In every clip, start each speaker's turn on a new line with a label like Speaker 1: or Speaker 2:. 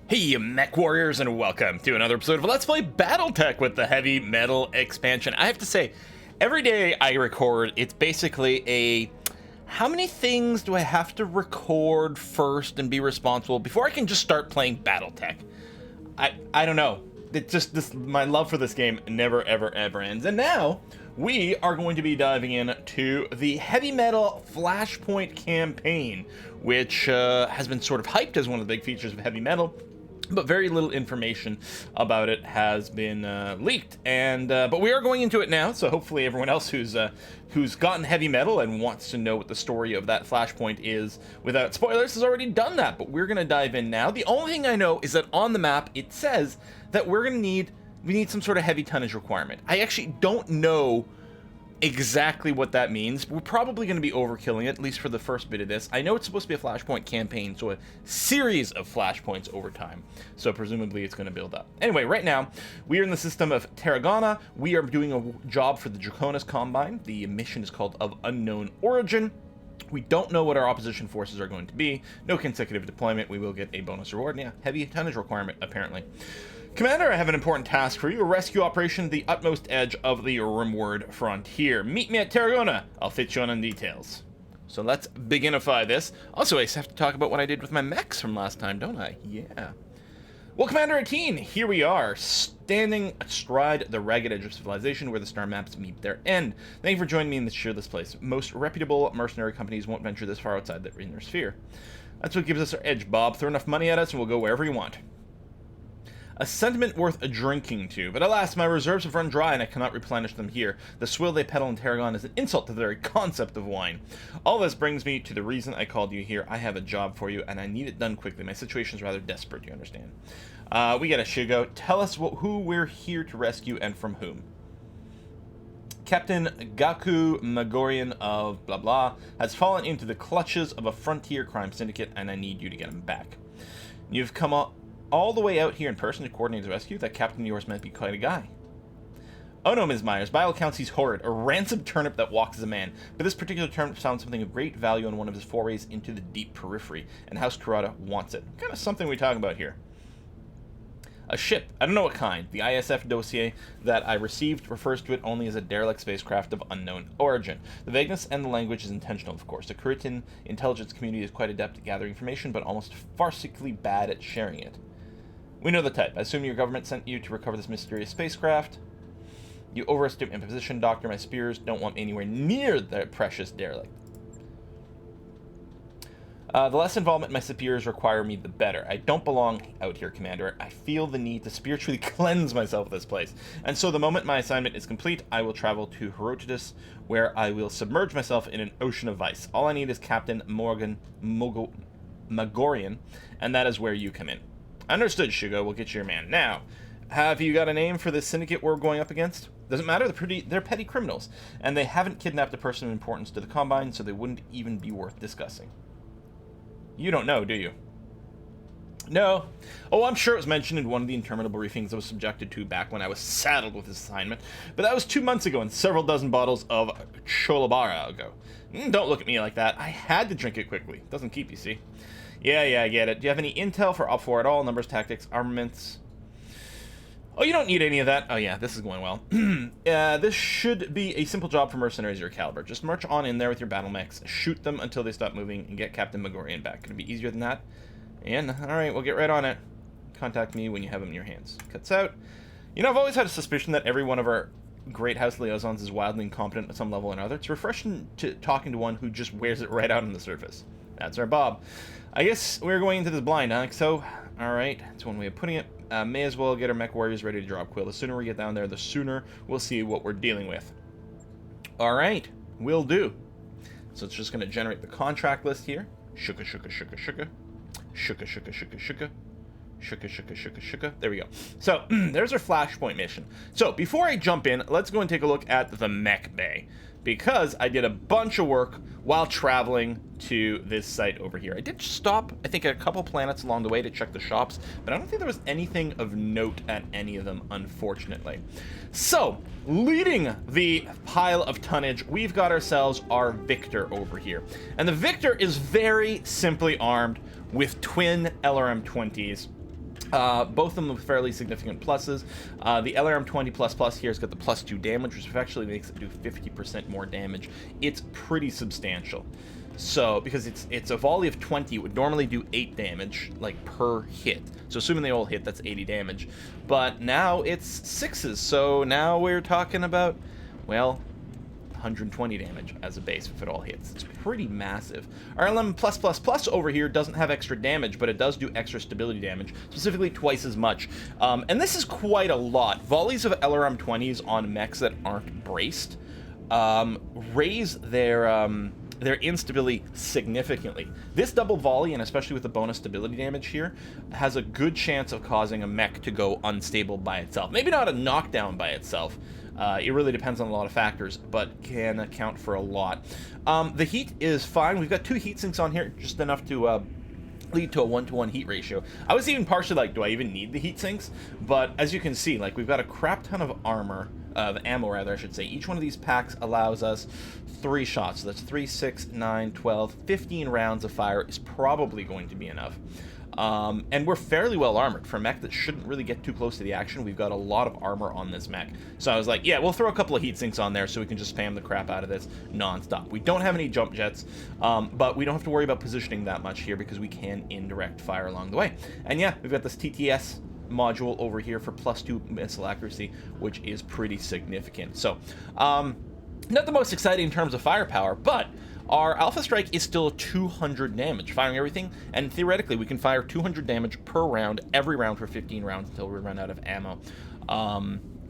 Speaker 1: Hey, mech warriors, and welcome to another episode of Let's Play BattleTech with the Heavy Metal expansion. I have to say, every day I record, it's basically a how many things do I have to record first and be responsible before I can just start playing BattleTech? I don't know. It just my love for this game never ever ends. And now we are going to be diving into the Heavy Metal Flashpoint campaign, which has been sort of hyped as one of the big features of Heavy Metal. But very little information about it has been leaked, and but we are going into it now. So hopefully, everyone else who's gotten Heavy Metal and wants to know what the story of that Flashpoint is without spoilers has already done that. But we're gonna dive in now. The only thing I know is that on the map it says that we need some sort of heavy tonnage requirement. I actually don't know exactly what that means. We're probably going to be overkilling it, at least for the first bit of this. I know it's supposed to be a Flashpoint campaign, so a series of Flashpoints over time. So presumably it's going to build up. Anyway, right now, we are in the system of Tarragona. We are doing a job for the Draconis Combine. The mission is called Of Unknown Origin. We don't know what our opposition forces are going to be. No consecutive deployment. We will get a bonus reward. Yeah, heavy tonnage requirement, apparently. Commander, I have an important task for you, a rescue operation at the utmost edge of the Rimward frontier. Meet me at Tarragona. I'll fit you on details. So let's beginify this. Also, I have to talk about what I did with my mechs from last time, don't I? Yeah. Well, Commander Ateen, here we are, standing astride the ragged edge of civilization where the star maps meet their end. Thank you for joining me in this cheerless place. Most reputable mercenary companies won't venture this far outside their inner sphere. That's what gives us our edge, Bob. Throw enough money at us and we'll go wherever you want. A sentiment worth a drinking to, but alas, my reserves have run dry and I cannot replenish them here. The swill they peddle in Tarragon is an insult to the very concept of wine. All this brings me to the reason I called you here. I have a job for you and I need it done quickly. My situation is rather desperate, you understand. We got a Shigo. Tell us who we're here to rescue and from whom. Captain Gaku Magorian of blah blah has fallen into the clutches of a frontier crime syndicate and I need you to get him back. You've come all the way out here in person to coordinate the rescue? That captain of yours might be quite a guy. Oh no, Ms. Myers, by all accounts he's horrid, a rancid turnip that walks as a man. But this particular turnip found something of great value on one of his forays into the deep periphery, and House Kurata wants it. Kind of something we talk about here. A ship, I don't know what kind. The ISF dossier that I received refers to it only as a derelict spacecraft of unknown origin. The vagueness and the language is intentional, of course. The Kuritan intelligence community is quite adept at gathering information, but almost farcically bad at sharing it. We know the type. I assume your government sent you to recover this mysterious spacecraft. You overestimate my position, Doctor. My spears don't want me anywhere near the precious derelict. The less involvement my superiors require me, the better. I don't belong out here, Commander. I feel the need to spiritually cleanse myself of this place. And so the moment my assignment is complete, I will travel to Herodotus, where I will submerge myself in an ocean of vice. All I need is Captain Magorian, and that is where you come in. Understood, Shigo. We'll get you your man. Now, have you got a name for this syndicate we're going up against? Doesn't matter. They're petty criminals, and they haven't kidnapped a person of importance to the Combine, so they wouldn't even be worth discussing. You don't know, do you? No. Oh, I'm sure it was mentioned in one of the interminable briefings I was subjected to back when I was saddled with this assignment, but that was 2 months ago and several dozen bottles of Cholabara ago. Don't look at me like that. I had to drink it quickly. Doesn't keep you, see? Yeah, I get it. Do you have any intel for Op 4 at all? Numbers, tactics, armaments? Oh, you don't need any of that. Oh, yeah, this is going well. This should be a simple job for mercenaries of your caliber. Just march on in there with your battle mechs, shoot them until they stop moving, and get Captain Magorian back. Could it be easier than that? And, alright, we'll get right on it. Contact me when you have them in your hands. Cuts out. You know, I've always had a suspicion that every one of our great house liaisons is wildly incompetent at some level or another. It's refreshing talking to one who just wears it right out on the surface. That's our Bob. I guess we're going into this blind, huh? So, alright, that's one way of putting it. May as well get our mech warriors ready to drop quill. The sooner we get down there, the sooner we'll see what we're dealing with. Alright, will do. So it's just going to generate the contract list here. Shuka, shuka, shuka, shuka. Shuka, shuka, shuka, shuka. Shuka, shuka, shuka, shuka. There we go. So, there's our Flashpoint mission. So, before I jump in, let's go and take a look at the mech bay, because I did a bunch of work while traveling to this site over here. I did stop, I think, at a couple planets along the way to check the shops, but I don't think there was anything of note at any of them, unfortunately. So, leading the pile of tonnage, we've got ourselves our Victor over here. And the Victor is very simply armed with twin LRM-20s Both of them with fairly significant pluses. The LRM-20++ here has got the +2 damage, which actually makes it do 50% more damage. It's pretty substantial. So, because it's a volley of 20, it would normally do 8 damage, like, per hit. So, assuming they all hit, that's 80 damage. But now it's 6s, so now we're talking about, well, 120 damage as a base if it all hits. It's pretty massive. Our LM+++ over here doesn't have extra damage, but it does do extra stability damage, specifically twice as much. And this is quite a lot. Volleys of LRM-20s on mechs that aren't braced raise their instability significantly. This double volley, and especially with the bonus stability damage here, has a good chance of causing a mech to go unstable by itself. Maybe not a knockdown by itself. It really depends on a lot of factors, but can account for a lot. The heat is fine. We've got 2 heat sinks on here, just enough to lead to a 1-to-1 heat ratio. I was even partially like, do I even need the heat sinks? But as you can see, like, we've got a crap ton of ammo rather, I should say. Each one of these packs allows us 3 shots. So that's 3, 6, 9, 12, 15 rounds of fire is probably going to be enough. And we're fairly well armored. For a mech that shouldn't really get too close to the action, we've got a lot of armor on this mech. So I was like, yeah, we'll throw a couple of heat sinks on there so we can just spam the crap out of this non-stop. We don't have any jump jets, but we don't have to worry about positioning that much here because we can indirect fire along the way. And yeah, we've got this TTS module over here for +2 missile accuracy, which is pretty significant. So, not the most exciting in terms of firepower, but our Alpha Strike is still 200 damage, firing everything, and theoretically we can fire 200 damage per round, every round for 15 rounds until we run out of ammo.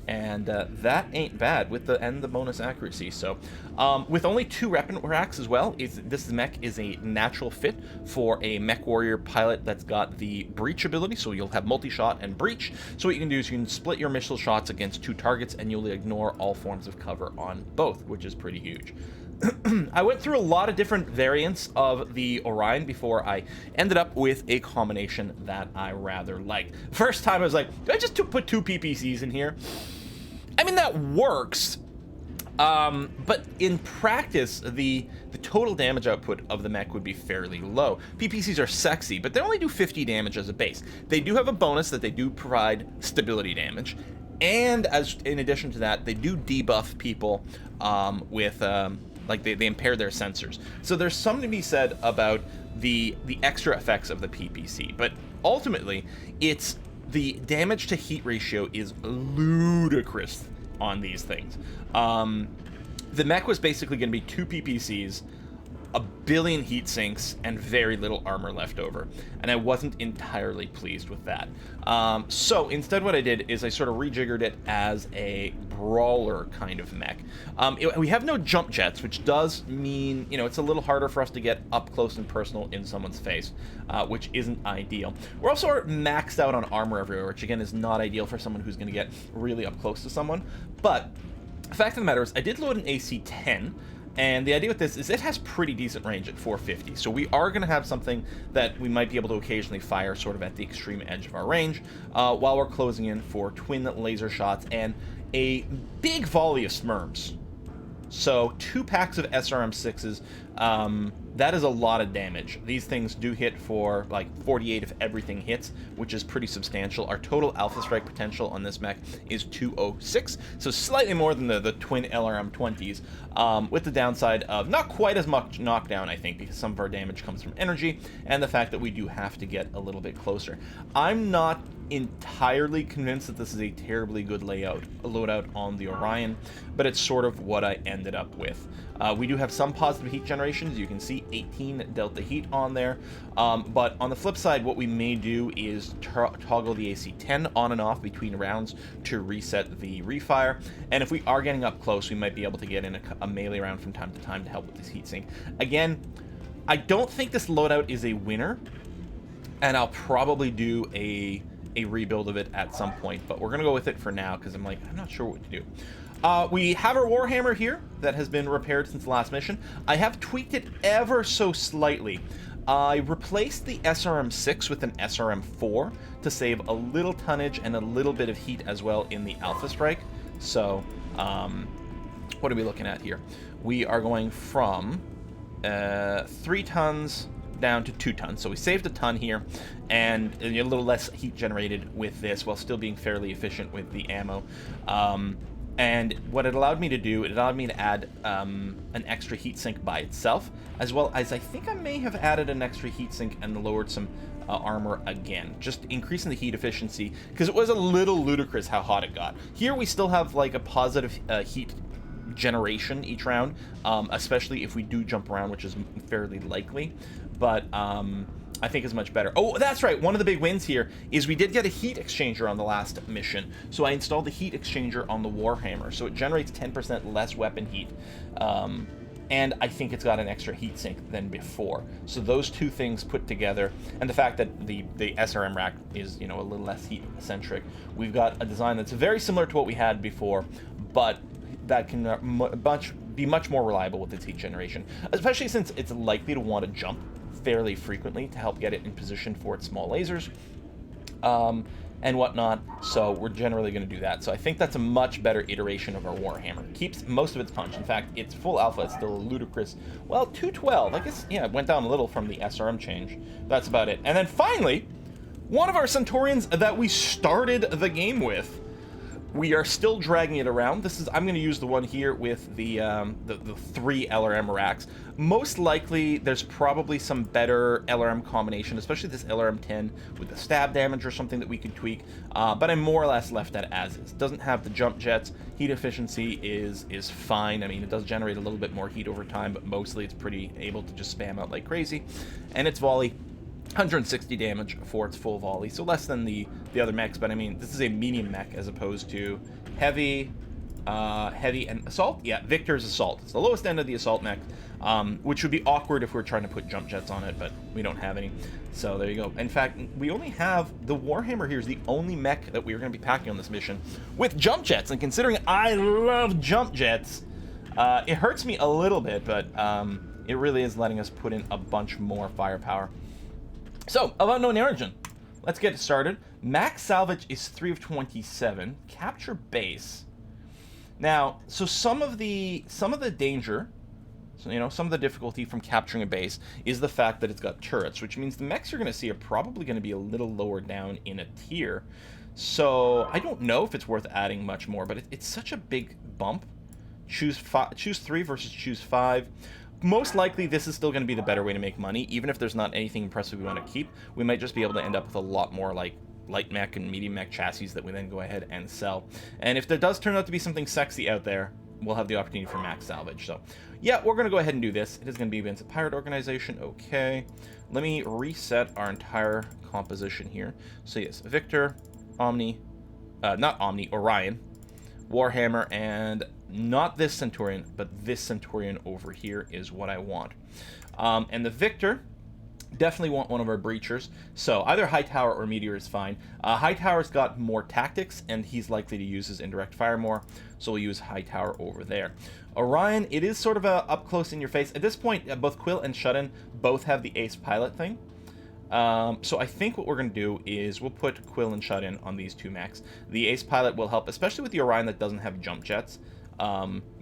Speaker 1: That ain't bad with the bonus accuracy. So, with only 2 weapon racks as well, this mech is a natural fit for a mech warrior pilot that's got the breach ability. So you'll have multi-shot and breach. So what you can do is you can split your missile shots against 2 targets, and you'll ignore all forms of cover on both, which is pretty huge. I went through a lot of different variants of the Orion before I ended up with a combination that I rather liked. First time I was like, do I just put 2 PPCs in here? I mean, that works, but in practice, the total damage output of the mech would be fairly low. PPCs are sexy, but they only do 50 damage as a base. They do have a bonus that they do provide stability damage, and in addition to that, they do debuff people with... like they impair their sensors. So there's something to be said about the extra effects of the PPC, but ultimately it's the damage to heat ratio is ludicrous on these things. The mech was basically going to be 2 PPCs, a billion heat sinks, and very little armor left over, and I wasn't entirely pleased with that. So instead what I did is I sort of rejiggered it as a brawler kind of mech. We have no jump jets, which does mean, you know, it's a little harder for us to get up close and personal in someone's face, which isn't ideal. We're also maxed out on armor everywhere, which again is not ideal for someone who's going to get really up close to someone. But the fact of the matter is I did load an AC-10, and the idea with this is it has pretty decent range at 450, so we are going to have something that we might be able to occasionally fire sort of at the extreme edge of our range while we're closing in for twin laser shots and a big volley of Smurms. So 2 packs of SRM-6s, that is a lot of damage. These things do hit for like 48 if everything hits, which is pretty substantial. Our total Alpha Strike potential on this mech is 206, so slightly more than the twin LRM-20s, with the downside of not quite as much knockdown, I think, because some of our damage comes from energy, and the fact that we do have to get a little bit closer. I'm not entirely convinced that this is a terribly good loadout on the Orion, but it's sort of what I ended up with. We do have some positive heat generations. You can see 18 delta heat on there, but on the flip side, what we may do is toggle the AC-10 on and off between rounds to reset the refire, and if we are getting up close, we might be able to get in a melee round from time to time to help with this heatsink. Again, I don't think this loadout is a winner, and I'll probably do a rebuild of it at some point, but we're gonna go with it for now because I'm not sure what to do. We have our Warhammer here that has been repaired since the last mission. I have tweaked it ever so slightly. I replaced the SRM-6 with an SRM-4 to save a little tonnage and a little bit of heat as well in the Alpha Strike. So, what are we looking at here? We are going from 3 tons down to 2 tons. So we saved a ton here, and a little less heat generated with this, while still being fairly efficient with the ammo. And what it allowed me to do, it allowed me to add an extra heatsink by itself, as well as I think I may have added an extra heatsink and lowered some armor again, just increasing the heat efficiency, because it was a little ludicrous how hot it got. Here we still have like a positive heat generation each round, especially if we do jump around, which is fairly likely, but I think is much better. Oh, that's right. One of the big wins here is we did get a heat exchanger on the last mission. So I installed the heat exchanger on the Warhammer. So it generates 10% less weapon heat. And I think it's got an extra heat sink than before. So those two things put together, and the fact that the SRM rack is, you know, a little less heat centric, we've got a design that's very similar to what we had before, but that can be much more reliable with its heat generation, especially since it's likely to want to jump fairly frequently to help get it in position for its small lasers and whatnot. So we're generally going to do that. So I think that's a much better iteration of our Warhammer. Keeps most of its punch. In fact, its full alpha is still a ludicrous, well, 212. I guess, yeah, it went down a little from the SRM change. That's about it. And then finally, one of our Centaurians that we started the game with. We are still dragging it around. This is, I'm going to use the one here with the 3 LRM racks. Most likely, there's probably some better LRM combination, especially this LRM 10 with the stab damage or something that we could tweak. But I'm more or less left at as is. Doesn't have the jump jets. Heat efficiency is fine. I mean, it does generate a little bit more heat over time, but mostly it's pretty able to just spam out like crazy. And its volley, 160 damage for its full volley, so less than the other mechs, but I mean, this is a medium mech as opposed to heavy and assault. Yeah, Victor's assault. It's the lowest end of the assault mech, which would be awkward if we were trying to put jump jets on it, but we don't have any. So there you go. In fact, we only have the Warhammer here is the only mech that we are going to be packing on this mission with jump jets, and considering I love jump jets, it hurts me a little bit, but it really is letting us put in a bunch more firepower. So, of unknown origin, let's get it started. Max salvage is 3 of 27. Capture base. Now, so some of the danger, so, you know, some of the difficulty from capturing a base is the fact that it's got turrets, which means the mechs you're going to see are probably going to be a little lower down in a tier. So I don't know if it's worth adding much more, but it's such a big bump. Choose 3 versus choose 5. Most likely, this is still going to be the better way to make money. Even if there's not anything impressive we want to keep, we might just be able to end up with a lot more like light mech and medium mech chassis that we then go ahead and sell. And if there does turn out to be something sexy out there, we'll have the opportunity for max salvage. So, yeah, we're going to go ahead and do this. It is going to be against a pirate organization. Okay. Let me reset our entire composition here. So, yes, Victor, Omni, not Omni, Orion, Warhammer, and not this Centurion, but this Centurion over here is what I want. And the Victor, definitely want one of our breachers. So either Hightower or Meteor is fine. Hightower's got more tactics, and he's likely to use his indirect fire more, so we'll use Hightower over there. Orion, it is sort of a up close in your face. At this point, both Quill and Shut-In both have the ace pilot thing. So I think what we're going to do is we'll put Quill and Shut-In on these two mechs. The ace pilot will help, especially with the Orion that doesn't have jump jets.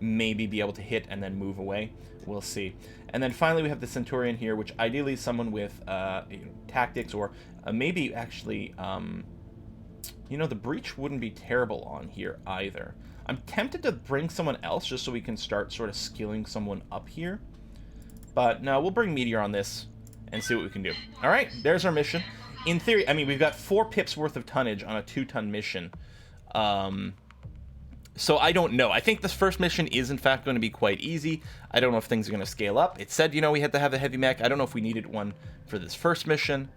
Speaker 1: Maybe be able to hit and then move away. We'll see. And then finally we have the Centurion here, which ideally is someone with tactics, or maybe actually, you know, the breach wouldn't be terrible on here either. I'm tempted to bring someone else just so we can start sort of skilling someone up here. But no, we'll bring Meteor on this and see what we can do. All right, there's our mission. In theory, I mean, we've got 4 pips worth of tonnage on a 2-ton mission. So I don't know. I think this first mission is, in fact, going to be quite easy. I don't know if things are going to scale up. It said, you know, we had to have a heavy mech. I don't know if we needed one for this first mission.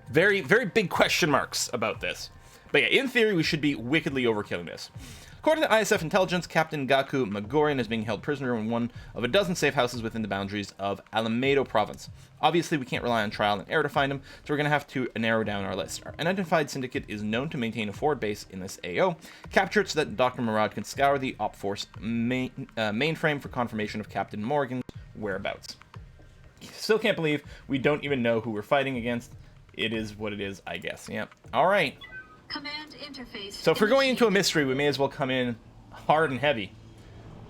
Speaker 1: Very, very big question marks about this. But yeah, in theory, we should be wickedly overkilling this. According to ISF intelligence, Captain Gaku Magorian is being held prisoner in one of a dozen safe houses within the boundaries of Alameda province. Obviously, we can't rely on trial and error to find him, so we're going to have to narrow down our list. Our unidentified syndicate is known to maintain a forward base in this AO. Capture it so that Dr. Murad can scour the OpForce mainframe for confirmation of Captain Morgan's whereabouts. Still can't believe we don't even know who we're fighting against. It is what it is, I guess. Yep. All right.
Speaker 2: Command interface.
Speaker 1: So if we're going into a mystery, we may as well come in hard and heavy.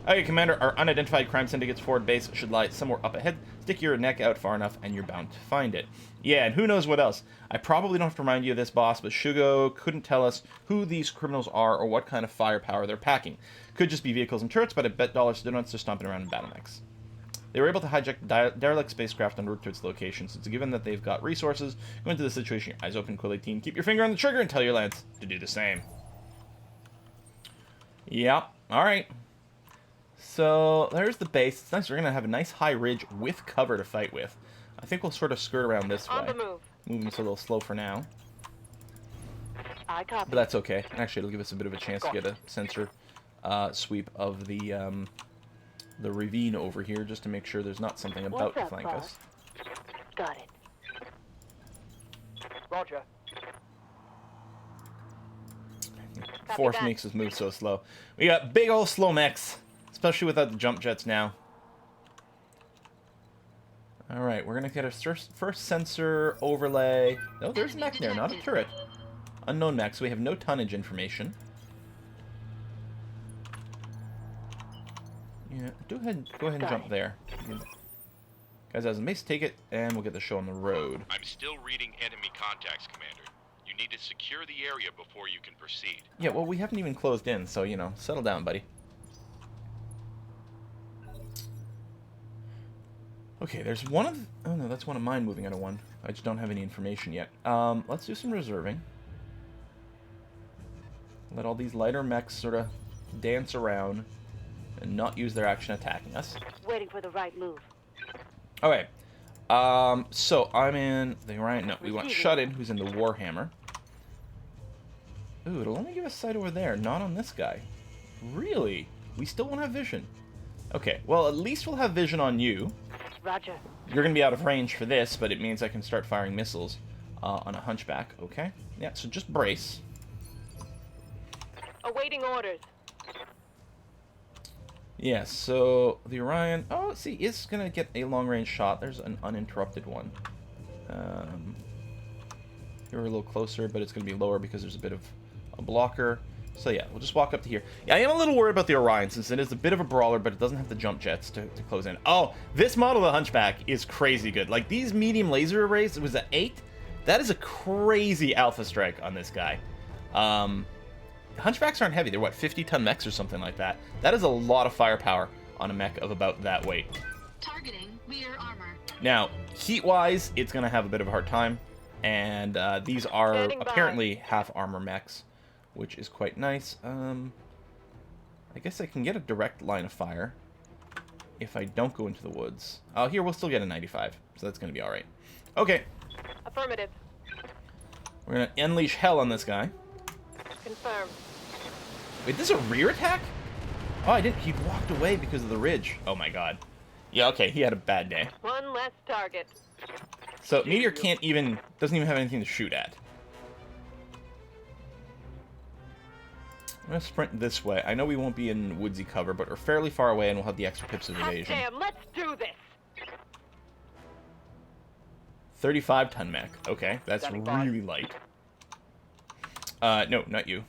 Speaker 1: Okay, Commander, our unidentified crime syndicate's forward base should lie somewhere up ahead. Stick your neck out far enough and you're bound to find it. Yeah, and who knows what else. I probably don't have to remind you of this, boss, but Shugo couldn't tell us who these criminals are or what kind of firepower they're packing. Could just be vehicles and turrets, but I bet dollars to donuts they're stomping around in battle mechs. They were able to hijack derelict spacecraft en route to its location, so it's a given that they've got resources. Go into the situation, your eyes open, Quill 18. Keep your finger on the trigger and tell your lads to do the same. Yep, alright. So, there's the base. It's nice. We're going to have a nice high ridge with cover to fight with. I think we'll sort of skirt around this way.
Speaker 3: On the move.
Speaker 1: Movement's a little slow for now.
Speaker 3: I copy.
Speaker 1: But that's okay. Actually, it'll give us a bit of a chance to get a sensor sweep of the ravine over here, just to make sure there's not something about to flank us.
Speaker 3: Got it. Roger.
Speaker 1: Force makes us move so slow. We got big old slow mechs, especially without the jump jets now. Alright, we're going to get our first sensor overlay. Oh, there's a mech there, not a turret. Unknown mech, so we have no tonnage information. Yeah, go ahead and jump there. Guys, as a mace, take it, and we'll get the show on the road.
Speaker 4: I'm still reading enemy contacts, Commander. You need to secure the area before you can proceed.
Speaker 1: Yeah, well, we haven't even closed in, so, you know, settle down, buddy. Okay, there's one of... Oh, no, that's one of mine moving out of one. I just don't have any information yet. Let's do some reserving. Let all these lighter mechs sort of dance around and not use their action attacking us.
Speaker 3: Waiting for the right move.
Speaker 1: Okay. So I'm in the Orion. No, we want Shut-In, who's in the Warhammer. Ooh, it'll only give us sight over there, not on this guy. Really? We still won't have vision. Okay, well, at least we'll have vision on you.
Speaker 3: Roger.
Speaker 1: You're going to be out of range for this, but it means I can start firing missiles on a hunchback. Okay? Yeah, so just brace.
Speaker 3: Awaiting orders.
Speaker 1: Yeah, so the Orion... Oh, see, is going to get a long-range shot. There's an uninterrupted one. Here we're a little closer, but it's going to be lower because there's a bit of a blocker. So yeah, we'll just walk up to here. Yeah, I am a little worried about the Orion, since it is a bit of a brawler, but it doesn't have the jump jets to close in. Oh, this model of the Hunchback is crazy good. Like, these medium laser arrays, it was at 8. That is a crazy alpha strike on this guy. Hunchbacks aren't heavy. They're, what, 50-ton mechs or something like that. That is a lot of firepower on a mech of about that weight.
Speaker 2: Targeting rear armor.
Speaker 1: Now, heat-wise, it's going to have a bit of a hard time. And these are apparently half-armor mechs, which is quite nice. I guess I can get a direct line of fire if I don't go into the woods. Oh, here, we'll still get a 95, so that's going to be alright. Okay.
Speaker 3: Affirmative.
Speaker 1: We're going to unleash hell on this guy.
Speaker 3: Confirmed.
Speaker 1: Wait, this is a rear attack? Oh, I didn't. He walked away because of the ridge. Oh my god. Yeah, okay, he had a bad day.
Speaker 3: One less target.
Speaker 1: So, Meteor doesn't even have anything to shoot at. I'm going to sprint this way. I know we won't be in woodsy cover, but we're fairly far away and we'll have the extra pips of evasion.
Speaker 3: Damn, let's do this.
Speaker 1: 35-ton mech. Okay, that's really light. No, not you.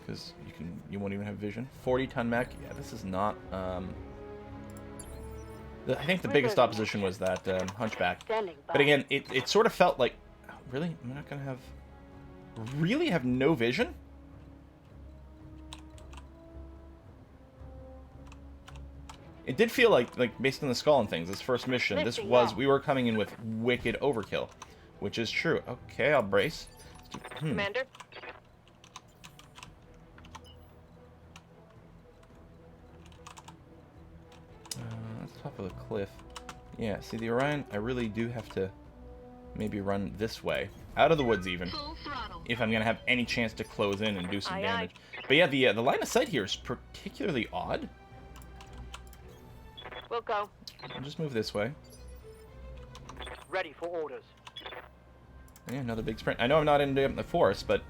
Speaker 1: Because you won't even have vision. 40-ton mech. Yeah, this is not. I think the biggest opposition was that Hunchback. But again, it sort of felt like, oh, really, I'm not gonna really have no vision. It did feel like based on the skull and things, this first mission, we were coming in with wicked overkill, which is true. Okay, I'll brace.
Speaker 3: Commander.
Speaker 1: That's top of the cliff. Yeah, see the Orion, I really do have to maybe run this way. Out of the woods even. If I'm going to have any chance to close in and do some damage. But yeah, the line of sight here is particularly odd.
Speaker 3: We'll go.
Speaker 1: I'll just move this way.
Speaker 3: Ready for orders.
Speaker 1: Yeah, another big sprint. I know I'm not in the forest, but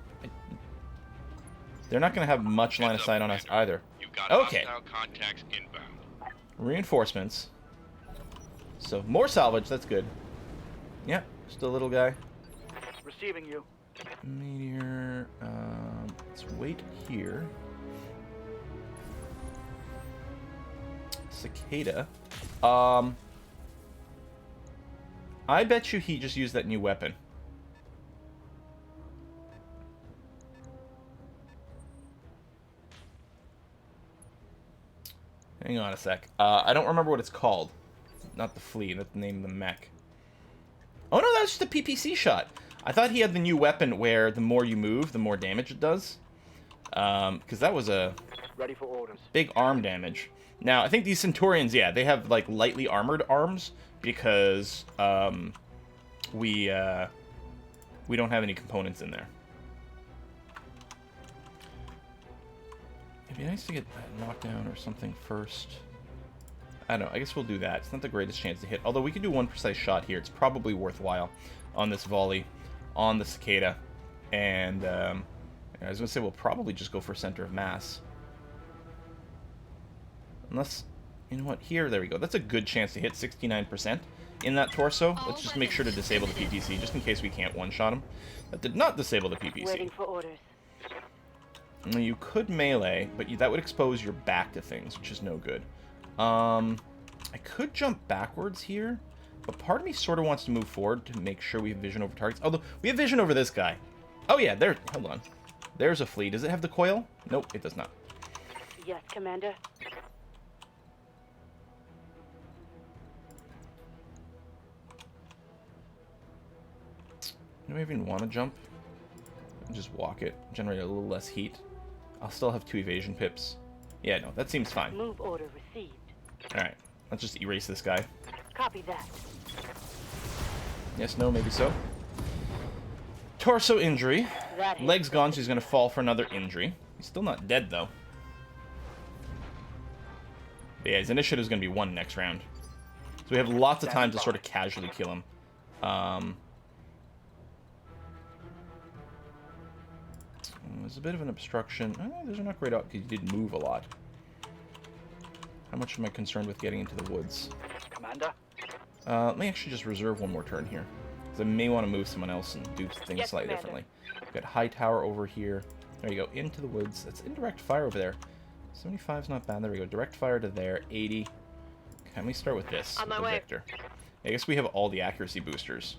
Speaker 1: they're not going to have much line of sight on us either.
Speaker 4: You've got
Speaker 1: okay.
Speaker 4: hostile contacts inbound.
Speaker 1: Reinforcements. So, more salvage, that's good. Yeah, just a little guy.
Speaker 3: Receiving you.
Speaker 1: Meteor, let's wait here. Cicada. I bet you he just used that new weapon. Hang on a sec. I don't remember what it's called. Not the flea, that's the name of the mech. Oh no, that was just a PPC shot. I thought he had the new weapon where the more you move, the more damage it does. Because that was a
Speaker 3: Ready for orders.
Speaker 1: big arm damage. Now, I think these Centurions, yeah, they have, like, lightly armored arms because we don't have any components in there. It'd be nice to get that knockdown or something first. I don't know, I guess we'll do that. It's not the greatest chance to hit. Although we could do one precise shot here. It's probably worthwhile on this volley, on the cicada. And I was going to say we'll probably just go for center of mass. Unless, you know what, here, there we go. That's a good chance to hit 69% in that torso. Let's just make sure to disable the PPC, just in case we can't one-shot him. That did not disable the PPC.
Speaker 3: Waiting for orders.
Speaker 1: Now, you could melee, but that would expose your back to things, which is no good. I could jump backwards here, but part of me sort of wants to move forward to make sure we have vision over targets. Although, we have vision over this guy. Oh yeah, there, hold on. There's a flea. Does it have the coil? Nope, it does not.
Speaker 3: Yes, Commander.
Speaker 1: Do I even want to jump? Just walk it, generate a little less heat. I'll still have 2 evasion pips. Yeah, no, that seems fine.
Speaker 3: Move order received.
Speaker 1: Alright, let's just erase this guy.
Speaker 3: Copy that.
Speaker 1: Yes, no, maybe so. Torso injury. Legs gone, so he's going to fall for another injury. He's still not dead, though. But yeah, his initiative is going to be 1 next round. So we have lots of time to sort of casually kill him. There's a bit of an obstruction. Those are not great out because he did move a lot. How much am I concerned with getting into the woods?
Speaker 3: Commander.
Speaker 1: Let me actually just reserve 1 more turn here. Because I may want to move someone else and do things slightly differently. We've got high tower over here. There you go, into the woods. That's indirect fire over there. 75's not bad. There we go. Direct fire to there. 80. Can we start with this?
Speaker 3: On my
Speaker 1: with the
Speaker 3: way.
Speaker 1: Victor. I guess we have all the accuracy boosters.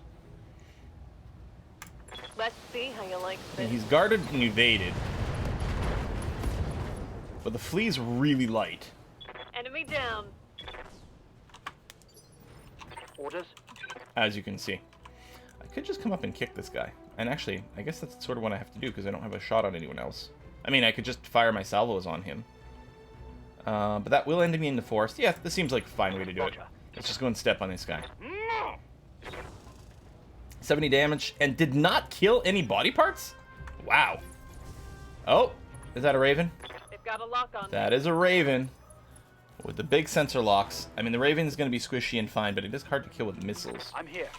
Speaker 3: Let's see how you like
Speaker 1: And
Speaker 3: this.
Speaker 1: he's guarded and evaded. But the flea's really light.
Speaker 3: Enemy down. Orders.
Speaker 1: As you can see. I could just come up and kick this guy. And actually, I guess that's sort of what I have to do because I don't have a shot on anyone else. I mean, I could just fire my salvos on him. But that will end me in the forest. Yeah, this seems like a fine way to do it. Let's just go and step on this guy. 70 damage and did not kill any body parts? Wow. Oh, is that a raven?
Speaker 3: They've got a lock on.
Speaker 1: That is a raven. With the big sensor locks. I mean, the raven is going to be squishy and fine, but it is hard to kill with missiles.
Speaker 3: I'm here.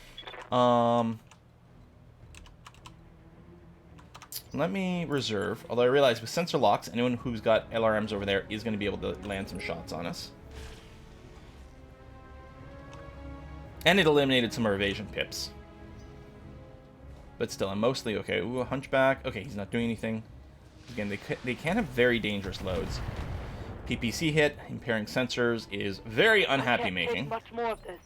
Speaker 1: Let me reserve. Although I realize with sensor locks, anyone who's got LRMs over there is going to be able to land some shots on us. And it eliminated some of our evasion pips. But still, I'm mostly okay. Ooh, a hunchback. Okay, he's not doing anything. Again, they can have very dangerous loads. PPC hit, impairing sensors is very unhappy making.
Speaker 3: Much more of this.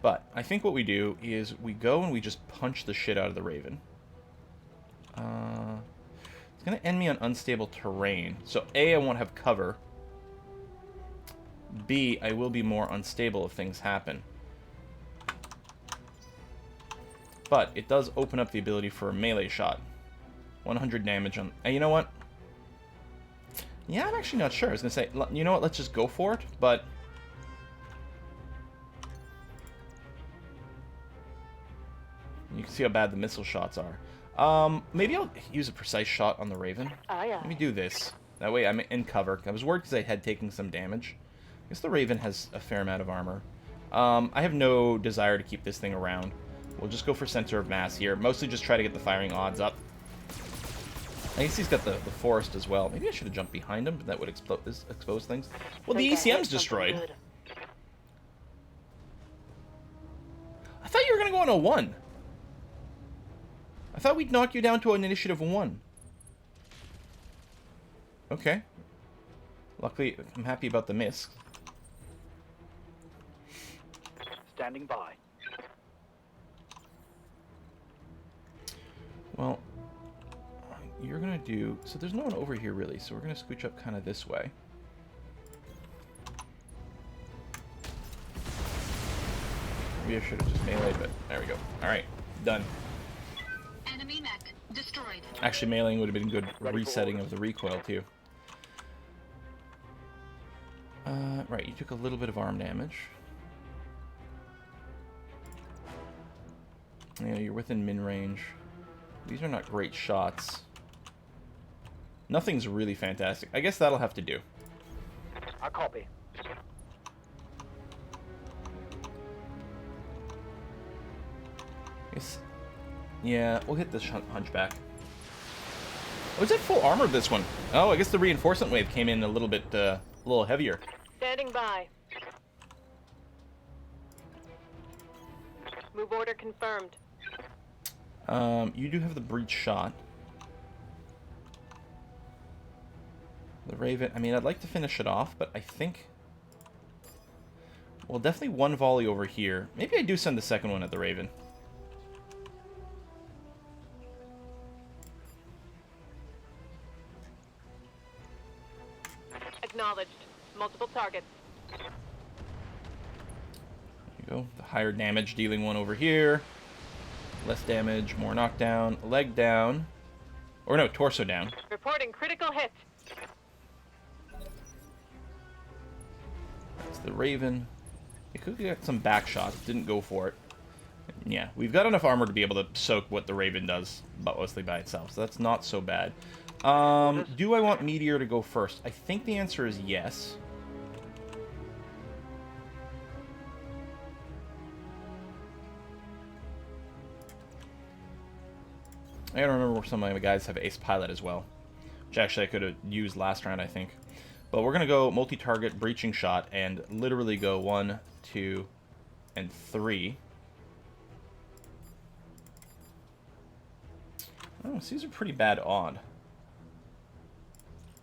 Speaker 1: But I think what we do is we go and we just punch the shit out of the raven. It's going to end me on unstable terrain. So A, I won't have cover. B, I will be more unstable if things happen. But it does open up the ability for a melee shot. 100 damage on... you know what? Yeah, I'm actually not sure. I was going to say, you know what, let's just go for it, but... You can see how bad the missile shots are. Maybe I'll use a precise shot on the Raven. Let me do this. That way I'm in cover. I was worried because I had taken some damage. I guess the Raven has a fair amount of armor. I have no desire to keep this thing around. We'll just go for center of mass here. Mostly just try to get the firing odds up. I guess he's got the forest as well. Maybe I should have jumped behind him, but that would expose things. Well, the ECM's destroyed. I thought you were going to go on a 1. I thought we'd knock you down to an initiative 1. Okay. Luckily, I'm happy about the miss.
Speaker 3: Standing by.
Speaker 1: Well, you're gonna do... So there's no one over here, really, so we're gonna scooch up kind of this way. Maybe I should have just meleeed, but there we go. Alright, done.
Speaker 2: Enemy mech destroyed.
Speaker 1: Actually, meleeing would have been good resetting of the recoil, too. Right, you took a little bit of arm damage. Yeah, you're within min range. These are not great shots. Nothing's really fantastic. I guess that'll have to do.
Speaker 3: I copy.
Speaker 1: Yes. Yeah, we'll hit this hunchback. Oh, is it full armor, this one? Oh, I guess the reinforcement wave came in a little bit, a little heavier.
Speaker 3: Standing by. Move order confirmed.
Speaker 1: You do have the breach shot. The Raven, I mean, I'd like to finish it off, but I think... Well, definitely one volley over here. Maybe I do send the second one at the Raven.
Speaker 3: Acknowledged. Multiple targets.
Speaker 1: There you go. The higher damage dealing one over here. Less damage, more knockdown, leg down. Or no, torso down.
Speaker 3: Reporting critical hit.
Speaker 1: That's the Raven. It could get some back shots. Didn't go for it. Yeah, we've got enough armor to be able to soak what the Raven does, but mostly by itself. So that's not so bad. Do I want Meteor to go first? I think the answer is yes. I gotta remember some of my guys have Ace Pilot as well, which actually I could have used last round, I think. But we're gonna go multi-target breaching shot and literally go 1, 2, and 3. Oh, these are pretty bad odd.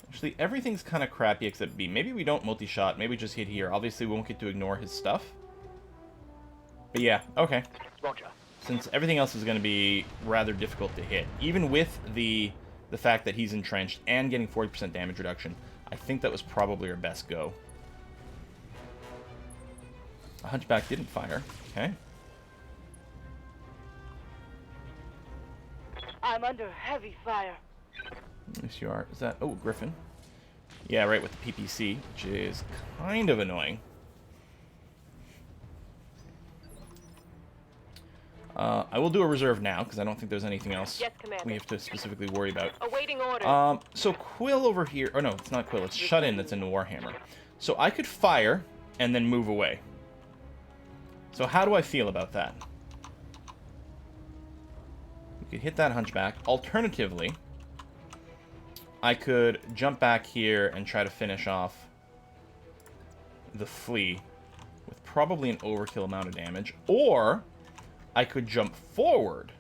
Speaker 1: Actually, everything's kind of crappy except B. Maybe we don't multi-shot. Maybe we just hit here. Obviously, we won't get to ignore his stuff. But yeah, okay.
Speaker 3: Roger.
Speaker 1: Since everything else is going to be rather difficult to hit, even with the fact that he's entrenched and getting 40% damage reduction, I think that was probably our best go. A Hunchback didn't fire. Okay.
Speaker 3: I'm under heavy fire.
Speaker 1: Yes, you are. Is that... Oh, Griffin. Yeah, right, with the PPC, which is kind of annoying. I will do a reserve now, because I don't think there's anything else
Speaker 3: Yes, Commander.
Speaker 1: we have to specifically worry about.
Speaker 3: Awaiting order.
Speaker 1: So Quill over here... Oh, no, it's not Quill. It's Shut-In that's in Warhammer. So I could fire and then move away. So how do I feel about that? We could hit that Hunchback. Alternatively, I could jump back here and try to finish off the Flea with probably an overkill amount of damage. Or I could jump forward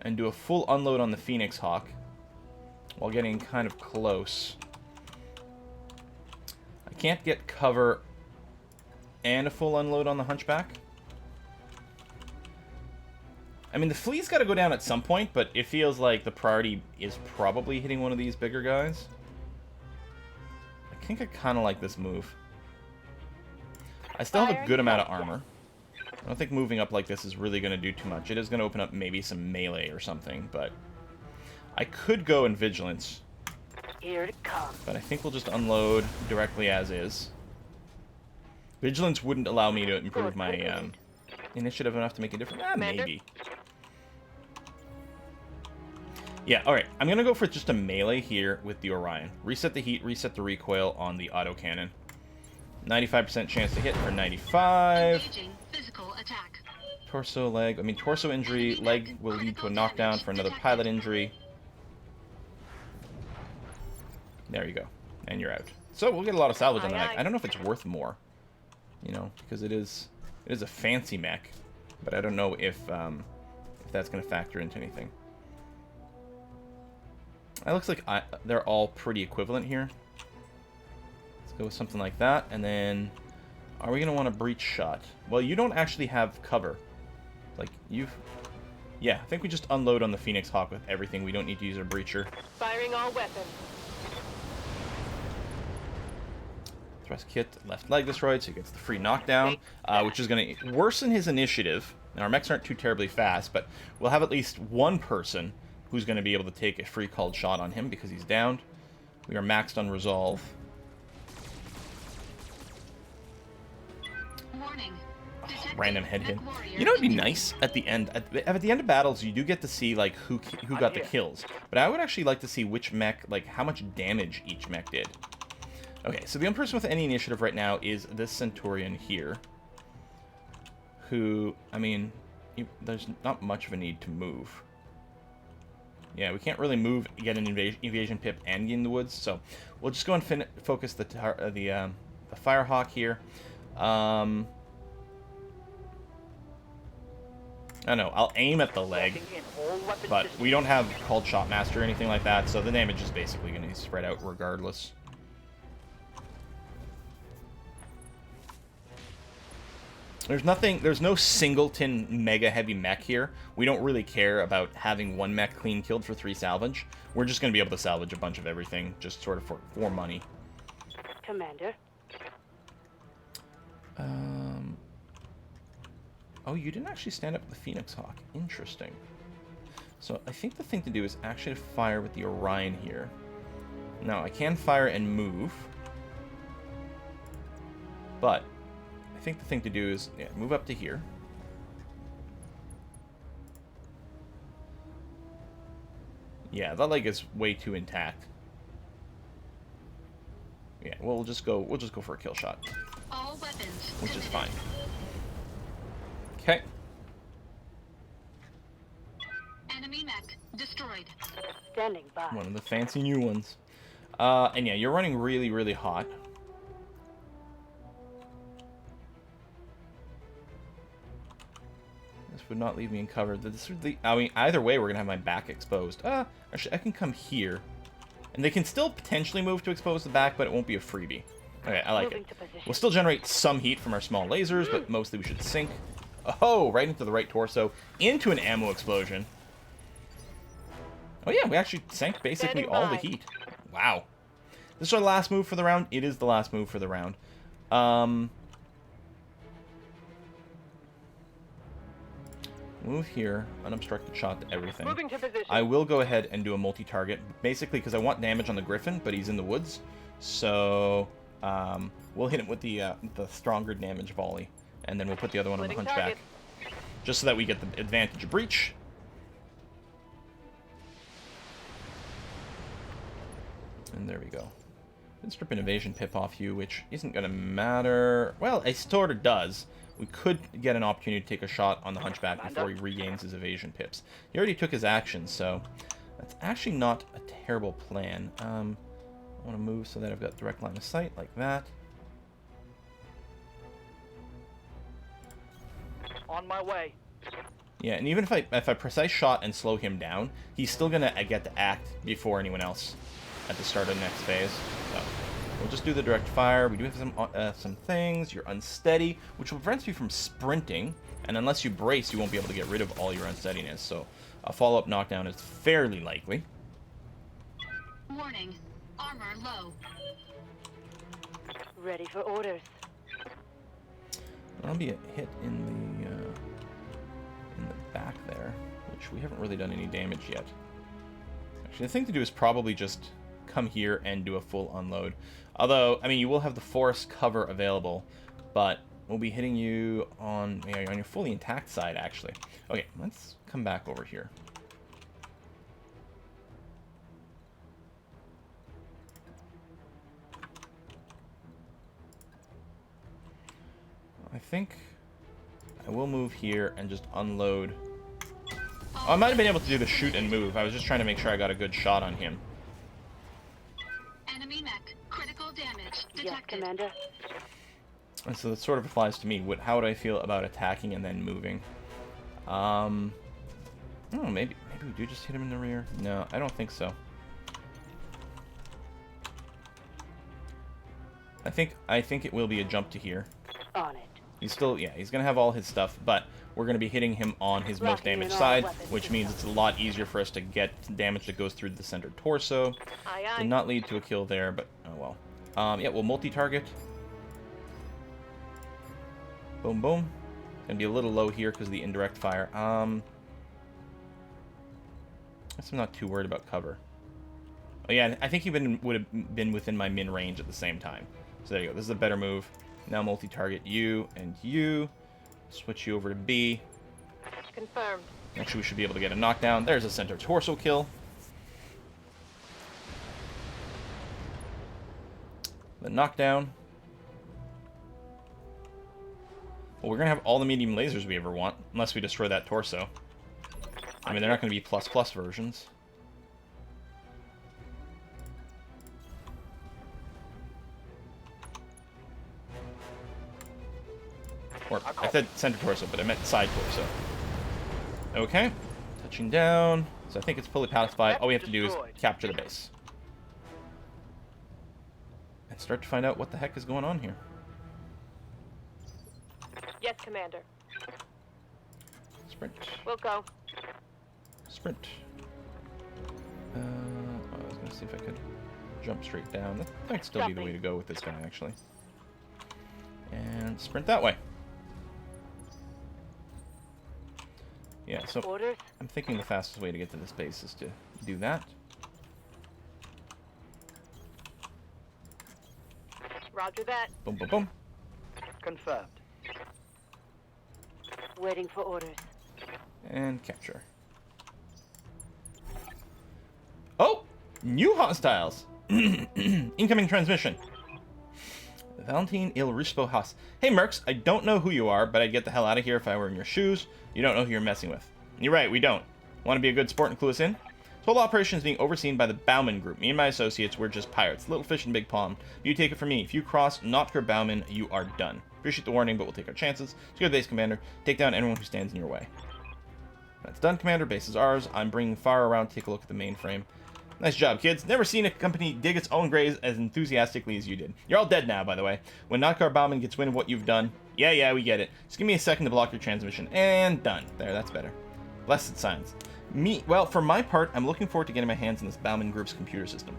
Speaker 1: and do a full unload on the Phoenix Hawk while getting kind of close. I can't get cover and a full unload on the Hunchback. I mean, the Flea's got to go down at some point, but it feels like the priority is probably hitting one of these bigger guys. I think I kind of like this move. I still have a good amount of armor. I don't think moving up like this is really going to do too much. It is going to open up maybe some melee or something, but I could go in Vigilance.
Speaker 3: Here it comes.
Speaker 1: But I think we'll just unload directly as is. Vigilance wouldn't allow me to improve my initiative enough to make a difference. Maybe. Yeah, alright. I'm going to go for just a melee here with the Orion. Reset the heat, reset the recoil on the autocannon. 95% chance to hit for 95.
Speaker 2: Engaging physical attack.
Speaker 1: Torso, leg. I mean, torso injury. Leg will lead to a knockdown for another pilot injury. There you go. And you're out. So we'll get a lot of salvage on the mech. I don't know if it's worth more. You know, because it is a fancy mech. But I don't know if that's going to factor into anything. It looks like they're all pretty equivalent here. Let's go with something like that. And then, are we going to want a breach shot? Well, you don't actually have cover. Like, you've... Yeah, I think we just unload on the Phoenix Hawk with everything. We don't need to use a breacher.
Speaker 3: Firing all weapons.
Speaker 1: Thrust kit, left leg destroyed, so he gets the free knockdown, which is going to worsen his initiative. And our mechs aren't too terribly fast, but we'll have at least one person who's going to be able to take a free called shot on him because he's downed. We are maxed on resolve.
Speaker 2: Warning.
Speaker 1: Random head hit. You know, it'd be nice at the end. At the end of battles, you do get to see like who got the kills. But I would actually like to see which mech, like how much damage each mech did. Okay, so the only person with any initiative right now is this Centurion here. Who, I mean, there's not much of a need to move. Yeah, we can't really move, get an evasion pip, and get in the woods. So we'll just go and focus the Firehawk here. I don't know. I'll aim at the leg, but we don't have called Shotmaster or anything like that, so the damage is basically going to be spread out regardless. There's no singleton mega heavy mech here. We don't really care about having one mech clean killed for 3 salvage. We're just going to be able to salvage a bunch of everything, just sort of for money.
Speaker 3: Commander.
Speaker 1: Oh, you didn't actually stand up with the Phoenix Hawk. Interesting. So I think the thing to do is actually to fire with the Orion here. Now, I can fire and move. But I think the thing to do is move up to here. Yeah, that leg is way too intact. Yeah, we'll just go for a kill shot.
Speaker 2: All weapons
Speaker 1: Which is
Speaker 2: committed.
Speaker 1: fine. Okay.
Speaker 2: Enemy mech destroyed.
Speaker 3: Standing by.
Speaker 1: One of the fancy new ones. And yeah, you're running really, really hot. This would not leave me in cover. I mean, either way, we're gonna have my back exposed. Actually, I can come here, and they can still potentially move to expose the back, but it won't be a freebie. Okay, I like it. We'll still generate some heat from our small lasers, but mostly we should sink. Oh, right into the right torso, into an ammo explosion. Oh yeah, we actually sank basically all the heat. Wow. This is our last move for the round. It is the last move for the round. Move here, unobstructed shot to everything.
Speaker 3: Moving to position.
Speaker 1: I will go ahead and do a multi-target, basically because I want damage on the Griffin, but he's in the woods. So we'll hit him with the stronger damage volley, and then we'll put the other one on the Hunchback, just so that we get the advantage of breach. And there we go. Let's strip an evasion pip off you, which isn't going to matter. Well, it sort of does. We could get an opportunity to take a shot on the Hunchback before he regains his evasion pips. He already took his action, so that's actually not a terrible plan. I want to move so that I've got direct line of sight, like that.
Speaker 3: On my way.
Speaker 1: Yeah, and even if I precise shot and slow him down, he's still going to get to act before anyone else at the start of the next phase. So we'll just do the direct fire. We do have some things. You're unsteady, which prevents you from sprinting. And unless you brace, you won't be able to get rid of all your unsteadiness. So a follow-up knockdown is fairly likely.
Speaker 2: Warning. Armor low.
Speaker 3: Ready for orders.
Speaker 1: That'll be a hit in the back there, which we haven't really done any damage yet. Actually, the thing to do is probably just come here and do a full unload. Although, I mean, you will have the forest cover available, but we'll be hitting you on your fully intact side, actually. Okay, let's come back over here. I think I will move here and just unload. Oh, I might have been able to do the shoot and move. I was just trying to make sure I got a good shot on him.
Speaker 2: Enemy mech. Critical damage
Speaker 3: Yes,
Speaker 2: detected.
Speaker 3: Commander.
Speaker 1: And so that sort of applies to me. How would I feel about attacking and then moving? I don't know, maybe we do just hit him in the rear. No, I don't think so. I think it will be a jump to here.
Speaker 3: On it.
Speaker 1: He's still, yeah, he's going to have all his stuff, but we're going to be hitting him on his most
Speaker 3: Locking in
Speaker 1: damaged
Speaker 3: all
Speaker 1: side,
Speaker 3: weapons
Speaker 1: which means it's a lot easier for us to get damage that goes through the center torso.
Speaker 3: Aye,
Speaker 1: Did
Speaker 3: aye.
Speaker 1: not lead to a kill there, but oh well. Yeah, we'll multi-target. Boom, boom. Gonna be a little low here because of the indirect fire. I guess I'm not too worried about cover. Oh yeah, I think he would have been within my min range at the same time. So there you go. This is a better move. Now multi-target you and you. Switch you over to B.
Speaker 3: Confirmed.
Speaker 1: Actually, we should be able to get a knockdown. There's a center torso kill. The knockdown. Well, we're going to have all the medium lasers we ever want, unless we destroy that torso. I mean, they're not going to be plus versions. Or, I said center torso, but I meant side torso. Okay. Touching down. So I think it's fully pacified. All we have to do is capture the base. And start to find out what the heck is going on here.
Speaker 3: Yes, Commander.
Speaker 1: Sprint.
Speaker 3: We'll go.
Speaker 1: Sprint. I was going to see if I could jump straight down. That might still be the way to go with this guy, actually. And sprint that way. Yeah, so
Speaker 3: Orders.
Speaker 1: I'm thinking the fastest way to get to this base is to do that.
Speaker 3: Roger that.
Speaker 1: Boom, boom, boom.
Speaker 3: Confirmed. Waiting for orders.
Speaker 1: And capture. Oh! New hostiles! Incoming transmission. Valentin Il Rispo Haas. Hey, Mercs, I don't know who you are, but I'd get the hell out of here if I were in your shoes. You don't know who you're messing with. You're right, we don't. Want to be a good sport and clue us in? This whole operation is being overseen by the Bauman Group. Me and my associates, we're just pirates. Little fish in big pond. You take it from me. If you cross Notker Bauman, you are done. Appreciate the warning, but we'll take our chances. Secure the base, Commander. Take down anyone who stands in your way. That's done, Commander. Base is ours. I'm bringing fire around to take a look at the mainframe. Nice job, kids. Never seen a company dig its own graves as enthusiastically as you did. You're all dead now, by the way. When Notker Bauman gets wind of what you've done... Yeah, we get it. Just give me a second to block your transmission. And done. There, that's better. Blessed science. Well, for my part, I'm looking forward to getting my hands on this Bauman Group's computer system.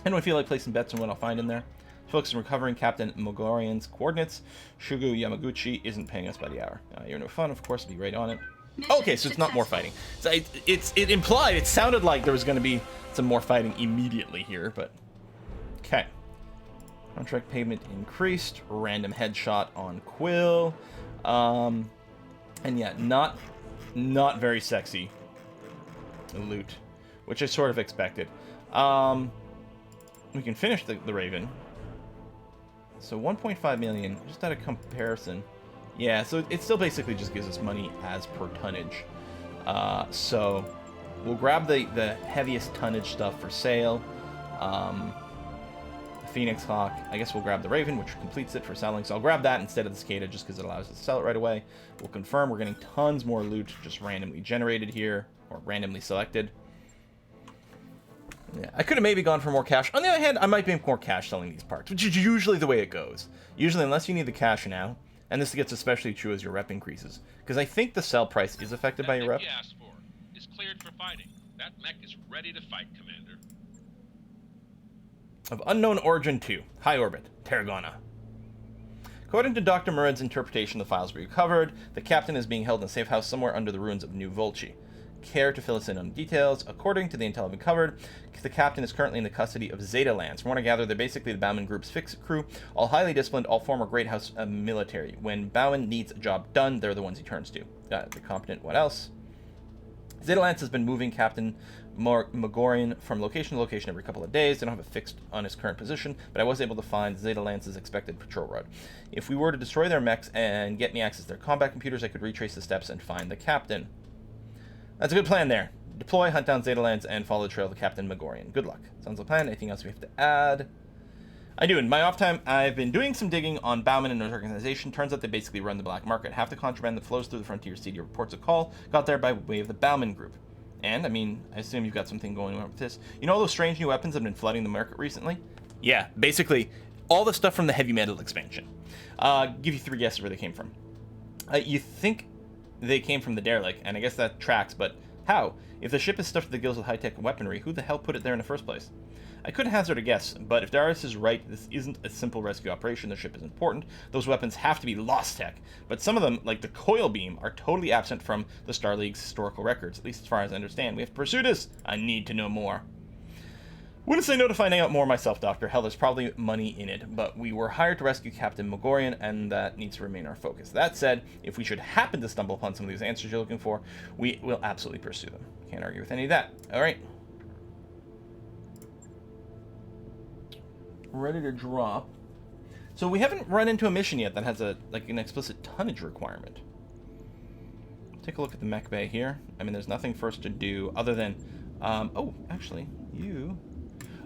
Speaker 1: Anyone feel like placing bets on what I'll find in there? Focus on recovering Captain Mogorian's coordinates. Shugo Yamaguchi isn't paying us by the hour. You're no fun, of course, I'll be right on it. Okay, so it's not more fighting. So it implied, it sounded like there was going to be some more fighting immediately here, but... Okay. Contract payment increased. Random headshot on Quill. And yeah, not very sexy loot, which I sort of expected. We can finish the Raven. So 1.5 million, just out of comparison. Yeah, so it still basically just gives us money as per tonnage. So we'll grab the heaviest tonnage stuff for sale. The Phoenix Hawk. I guess we'll grab the Raven, which completes it for selling. So I'll grab that instead of the Cicada just because it allows us to sell it right away. We'll confirm we're getting tons more loot just randomly generated here, or randomly selected. Yeah, I could have maybe gone for more cash. On the other hand, I might make more cash selling these parts, which is usually the way it goes. Usually, unless you need the cash now, and this gets especially true as your rep increases, because I think the sell price is affected by your rep.
Speaker 4: That mech you asked for is cleared for fighting. That mech is ready to fight, Commander.
Speaker 1: Of unknown origin 2, high orbit, Tarragona. According to Dr. Murad's interpretation of the files we recovered, the captain is being held in a safe house somewhere under the ruins of New Volci. Care to fill us in on details? According to the intel I've recovered, the captain is currently in the custody of Zeta Lands. From what I gather, they're basically the Bauman Group's fixed crew, all highly disciplined, all former Great House military. When Bauman needs a job done, they're the ones he turns to. They're competent. What else? Zeta Lands has been moving Captain Mogorian from location to location every couple of days. They don't have it fixed on his current position, but I was able to find Zeta Lance's expected patrol route. If we were to destroy their mechs and get me access to their combat computers, I could retrace the steps and find the captain. That's a good plan there. Deploy, hunt down Zeta Lands, and follow the trail of Captain Mogorian. Good luck. Sounds like a plan. Anything else we have to add? I do. In my off time, I've been doing some digging on Bauman and his organization. Turns out they basically run the black market. Half the contraband that flows through the frontier city reports a call got there by way of the Bauman Group. And, I mean, I assume you've got something going on with this. You know all those strange new weapons that have been flooding the market recently? Yeah, basically, all the stuff from the heavy metal expansion. Give you 3 guesses where they came from. You think they came from the derelict, and I guess that tracks, but how? If the ship is stuffed to the gills with high-tech weaponry, who the hell put it there in the first place? I could hazard a guess, but if Darius is right, this isn't a simple rescue operation. The ship is important. Those weapons have to be lost tech, but some of them, like the coil beam, are totally absent from the Star League's historical records, at least as far as I understand. We have to pursue this. I need to know more. Wouldn't say no to finding out more myself, Doctor. Hell, there's probably money in it, but we were hired to rescue Captain Mogorian, and that needs to remain our focus. That said, if we should happen to stumble upon some of these answers you're looking for, we will absolutely pursue them. Can't argue with any of that. All right. Ready to drop. So we haven't run into a mission yet that has an explicit tonnage requirement. Take a look at the mech bay here. I mean, there's nothing for us to do other than... oh, actually, you...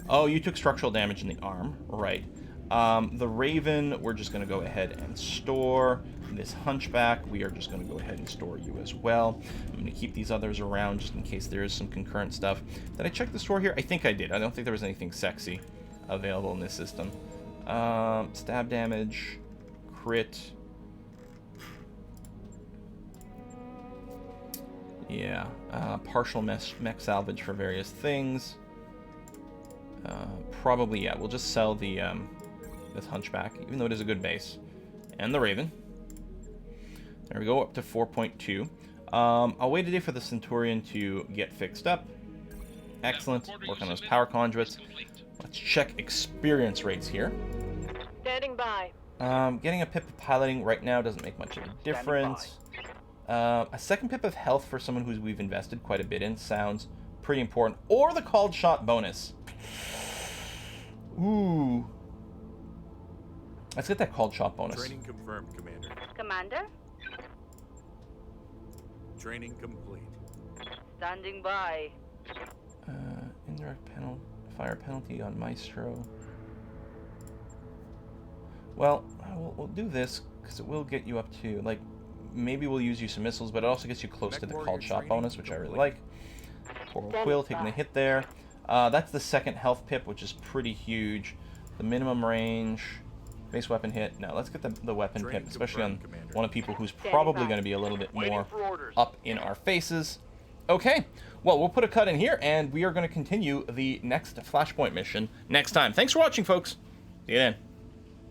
Speaker 1: Oh, you took structural damage in the arm. Right. The Raven, we're just going to go ahead and store. This Hunchback, we are just going to go ahead and store you as well. I'm going to keep these others around just in case there is some concurrent stuff. Did I check the store here? I think I did. I don't think there was anything sexy available in this system. Stab damage, crit. Yeah, partial mech salvage for various things. Probably, yeah, we'll just sell the this Hunchback, even though it is a good base. And the Raven. There we go, up to 4.2. I'll wait a day for the Centurion to get fixed up. Excellent. Work on those power conduits. Let's check experience rates here.
Speaker 3: Standing by.
Speaker 1: Getting a pip of piloting right now doesn't make much of a difference. A second pip of health for someone who we've invested quite a bit in sounds pretty important. Or the called shot bonus. Ooh. Let's get that called shot bonus.
Speaker 5: Training confirmed, Commander.
Speaker 3: Commander?
Speaker 5: Training complete.
Speaker 3: Standing by.
Speaker 1: Indirect fire penalty on Maestro. Well, we'll do this because it will get you up to, like, maybe we'll use you some missiles, but it also gets you close to the called shot bonus, which I really like. Coral Quill taking a hit there. That's the second health pip, which is pretty huge. The minimum range, base weapon hit. No, let's get the weapon pip, especially on one of people who's probably going to be a little bit more up in our faces. Okay, well, we'll put a cut in here, and we are going to continue the next Flashpoint mission next time. Thanks for watching, folks. See you then.